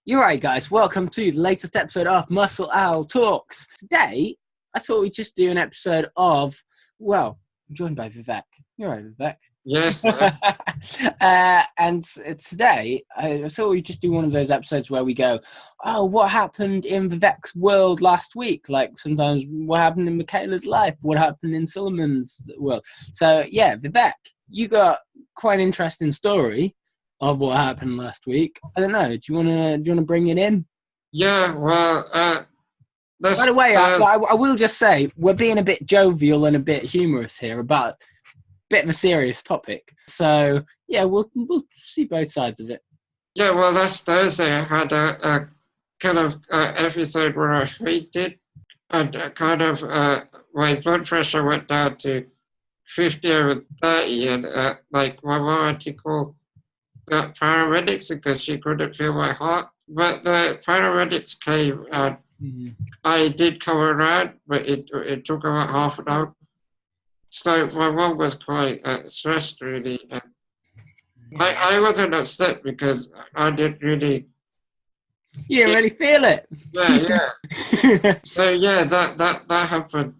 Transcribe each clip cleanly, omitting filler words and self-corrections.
You're right, guys. Welcome to the latest episode of Owl Talks. Today, I thought we'd just do an episode of, I'm joined by Vivek. You're right, Vivek. Yes. Today, I thought we'd just do one of those episodes where we go, oh, what happened in Vivek's world last week? Like sometimes what happened in Michaela's life? What happened in Solomon's world? So, yeah, Vivek, you got quite an interesting story of what happened last week. I don't know. Do you wanna bring it in? Yeah. Well, by the way, I will just say we're being a bit jovial and a bit humorous here about a bit of a serious topic. So yeah, we'll see both sides of it. Yeah. Well, last Thursday I had a kind of episode where I fainted, and my blood pressure went down to 50/30, and my mom had to call the paramedics because she couldn't feel my heart. But the paramedics came and I did come around, but it took about half an hour. So my mom was quite stressed, really. And I wasn't upset because I didn't really... You didn't really feel it? Yeah. So yeah, that happened.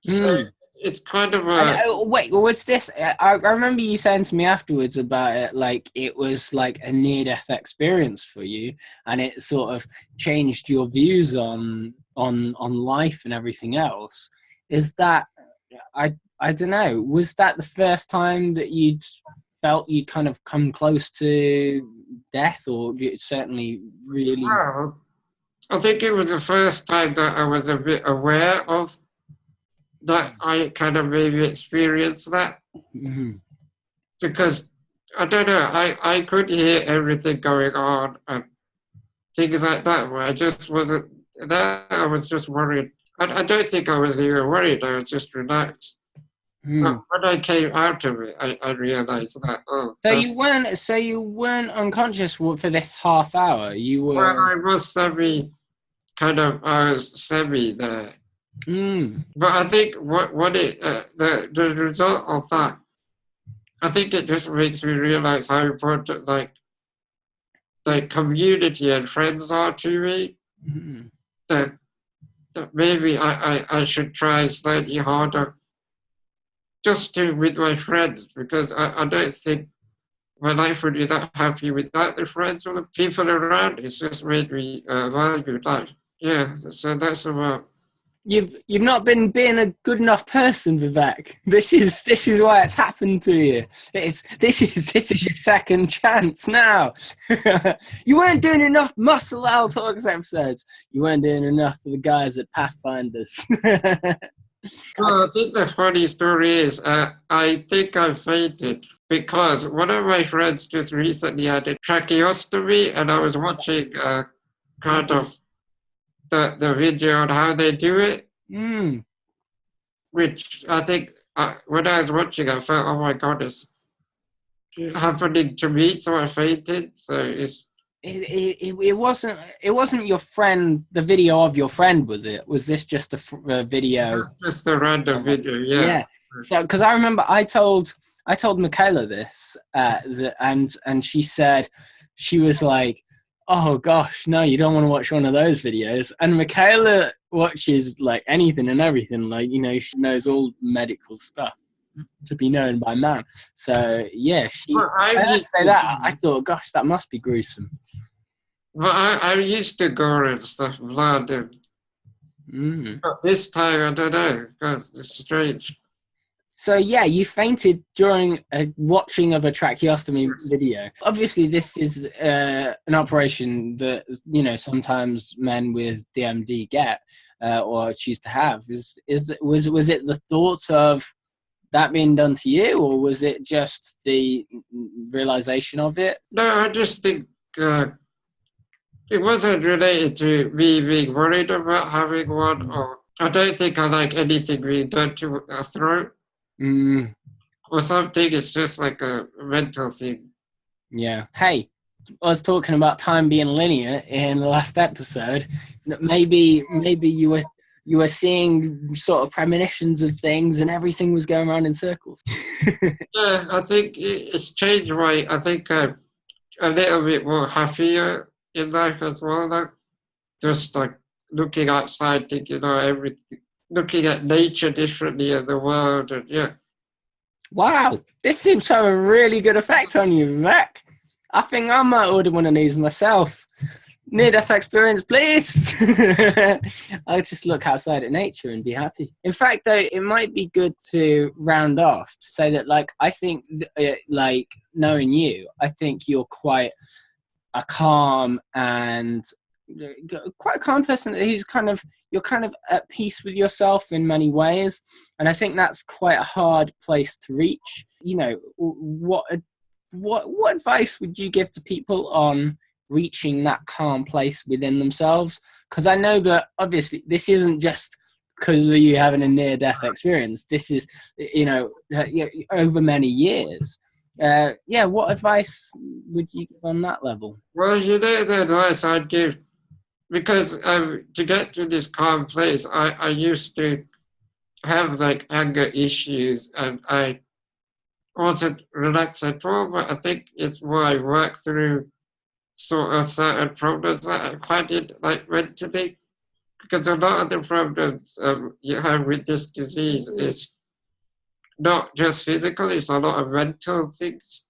So it's kind of a... Wait, what's this? I remember you saying to me afterwards about it, like it was like a near-death experience for you, and it sort of changed your views on life and everything else. Is that, I don't know, was that the first time that you'd felt you'd kind of come close to death, or you certainly really... Well, I think it was the first time that I was a bit aware of that I kind of maybe experienced that. Because, I don't know, I could hear everything going on and things like that, where I just wasn't, I was just worried. I don't think I was even worried, I was just relaxed. But when I came out of it, I realized that, So you weren't unconscious for this half hour? You were... Well, I was semi there. But I think the result of that, I think it just makes me realize how important like community and friends are to me. That maybe I should try slightly harder just with my friends, because I don't think my life would be that happy without the friends or the people around. It's just made me value life. Yeah, so that's about... You've not been being a good enough person, Vivek. This is why it's happened to you. This is your second chance now. You weren't doing enough Owl Talks episodes. You weren't doing enough for the guys at Pathfinders. Well, I think the funny story is I think I fainted because one of my friends just recently had a tracheostomy, and I was watching kind of the video on how they do it, which I think when I was watching, I felt, oh my God, it's happening to me, so I fainted. So it wasn't your friend, the video of your friend, was it? Was this just a video? Just a random video, yeah. Yeah. So because I remember I told Michaela this, and she said, she was like, oh gosh, no, you don't want to watch one of those videos. And Michaela watches like anything and everything, like, you know, she knows all medical stuff to be known by man. So yeah, I thought, gosh, that must be gruesome. Well, I used to go and stuff, blood, but this time I don't know. God, it's strange. So yeah, you fainted during a watching of a tracheostomy video. Obviously, this is an operation that, you know, sometimes men with DMD get or choose to have. Was it the thought of that being done to you, or was it just the realization of it? No, I just think it wasn't related to me being worried about having one, or I don't think I like anything being done to a throat. Or something. It's just like a mental thing. Yeah. Hey, I was talking about time being linear in the last episode. Maybe you were seeing sort of premonitions of things, and everything was going around in circles. Yeah, I think it's changed my... I think I'm a little bit more happier in life as well, like just like looking outside, thinking, everything, looking at nature differently in the world, and yeah. Wow, this seems to have a really good effect on you, Vivek. I think I might order one of these myself. Near-death experience, please. I'll just look outside at nature and be happy. In fact, though, it might be good to round off to say that, like, I think, like, knowing you, I think you're quite a calm and quite a calm person who's you're kind of at peace with yourself in many ways, and I think that's quite a hard place to reach. What advice would you give to people on reaching that calm place within themselves? Because I know that obviously this isn't just because of you having a near-death experience. This is over many years. What advice would you give on that level? Well, the advice I'd give, because to get to this calm place, I used to have like anger issues, and I wasn't relaxed at all, but I think it's where I work through sort of certain problems that I find like mentally, because a lot of the problems you have with this disease is not just physical, it's a lot of mental things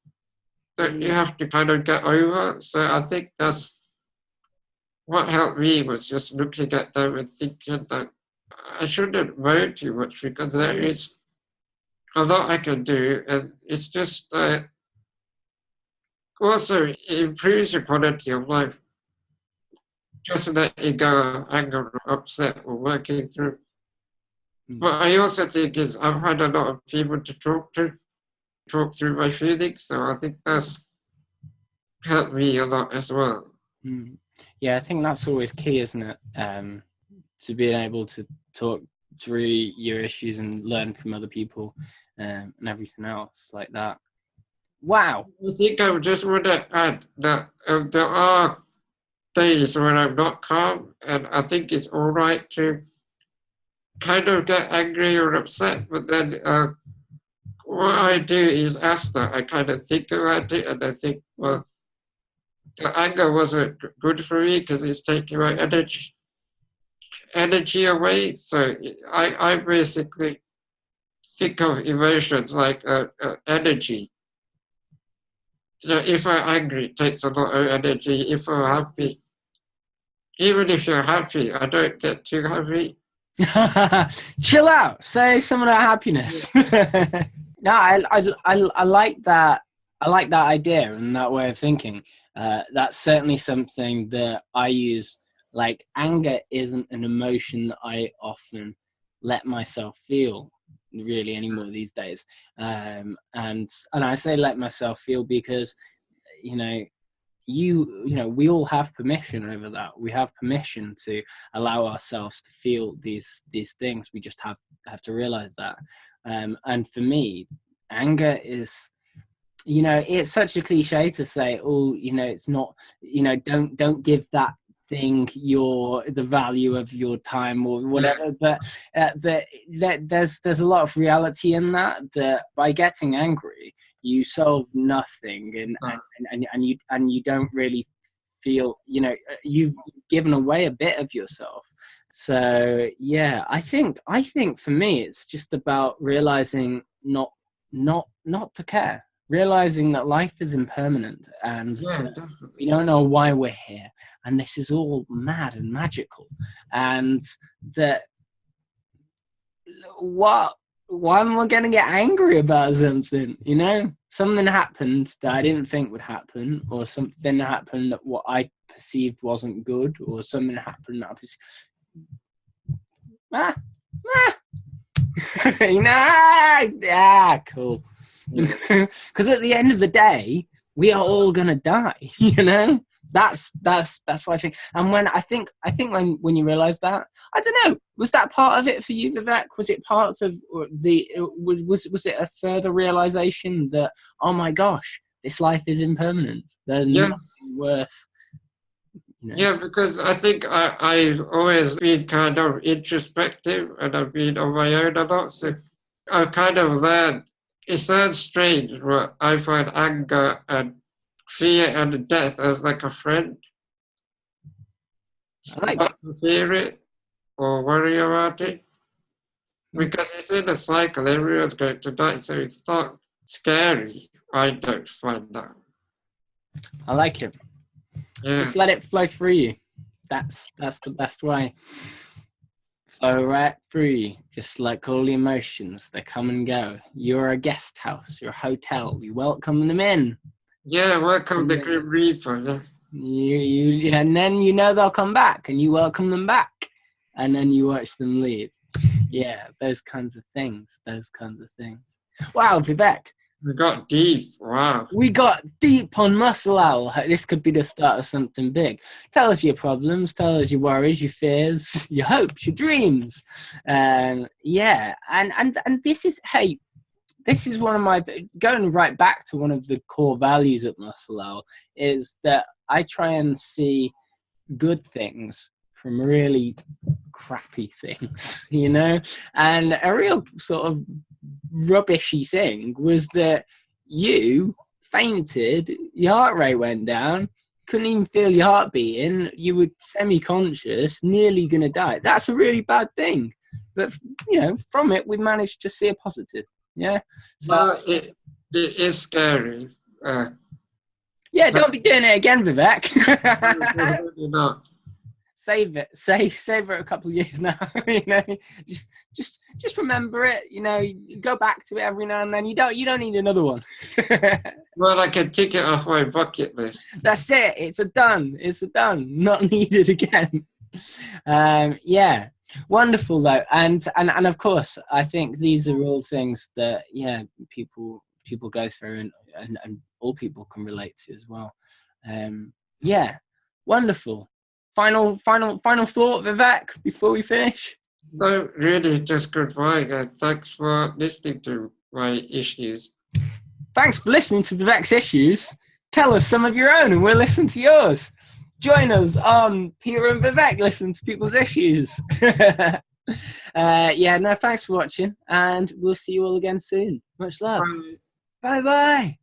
that you have to kind of get over. So I think that's what helped me, was just looking at them and thinking that I shouldn't worry too much, because there is a lot I can do, and it's just also improves your quality of life. Just letting go of anger or upset or working through. But I also think I've had a lot of people to talk through my feelings, so I think that's helped me a lot as well. Yeah, I think that's always key, isn't it? To being able to talk through your issues and learn from other people and everything else like that. Wow. I think I just want to add that there are days when I'm not calm, and I think it's all right to kind of get angry or upset, but then what I do is after I kind of think about it, and I think, well, the anger wasn't good for me because it's taking my energy away. So I basically think of emotions like energy. So if I'm angry, it takes a lot of energy. If I'm happy, even if you're happy, I don't get too happy. Chill out. Say some of that happiness. No, I like that. I like that idea and that way of thinking. That's certainly something that I use. Like, anger isn't an emotion that I often let myself feel really anymore these days. And I say let myself feel because, we all have permission over that. We have permission to allow ourselves to feel these things. We just have to realize that. And for me, anger is, it's such a cliche to say, it's not, don't give that thing the value of your time or whatever, but there's a lot of reality in that by getting angry you solve nothing, and you don't really feel, you've given away a bit of yourself. So yeah, I think for me it's just about realizing not to care, realizing that life is impermanent, and we don't know why we're here, and this is all mad and magical, and that why am I going to get angry about something? Something happened that I didn't think would happen, or something happened that what I perceived wasn't good, or something happened that I perceived cool. Because at the end of the day, we are all gonna die. That's what I think. And when I think when you realize that, I don't know, was that part of it for you, Vivek? Was it part of was it a further realization that, oh my gosh, this life is impermanent, there's nothing worth. Yeah, because I think I've always been kind of introspective, and I've been on my own a lot. So I've kind of learned, it sounds strange, but I find anger and fear and death as like a friend. I like not to fear it or worry about it. Because it's in a cycle, everyone's going to die, so it's not scary. I don't find that. I like it. Yeah. Just let it flow through you. That's the best way. Flow right through you. Just like all the emotions, they come and go. You're a guest house, you're a hotel. You welcome them in. Yeah, welcome the Grim Reaper. Yeah. You and then you know they'll come back, and you welcome them back, and then you watch them leave. Yeah, those kinds of things. Wow, Vivek. We got deep. Wow. We got deep on Muscle Owl. This could be the start of something big. Tell us your problems. Tell us your worries, your fears, your hopes, your dreams. Yeah, and this is, hey, this is one of my, going right back to one of the core values at Muscle Owl, is that I try and see good things from really crappy things, you know? And a real sort of rubbishy thing was that you fainted, your heart rate went down, couldn't even feel your heart beating, you were semi-conscious, nearly going to die. That's a really bad thing. But, you know, from it, we managed to see a positive. Yeah. So, well, it is scary. Yeah, don't be doing it again, Vivek. You know. Save it. Save it a couple of years now. You know, just remember it. You know, you go back to it every now and then. You don't need another one. Well, I can tick it off my bucket list. That's it. It's a done. Not needed again. Yeah, wonderful though, and of course, I think these are all things that people go through, and all people can relate to as well. Yeah, wonderful. Final thought, Vivek, before we finish? No, really, just goodbye. Thanks for listening to my issues. Thanks for listening to Vivek's issues. Tell us some of your own, and we'll listen to yours. Join us on Peter and Vivek Listen to People's Issues. Thanks for watching, and we'll see you all again soon. Much love. Bye. Bye-bye.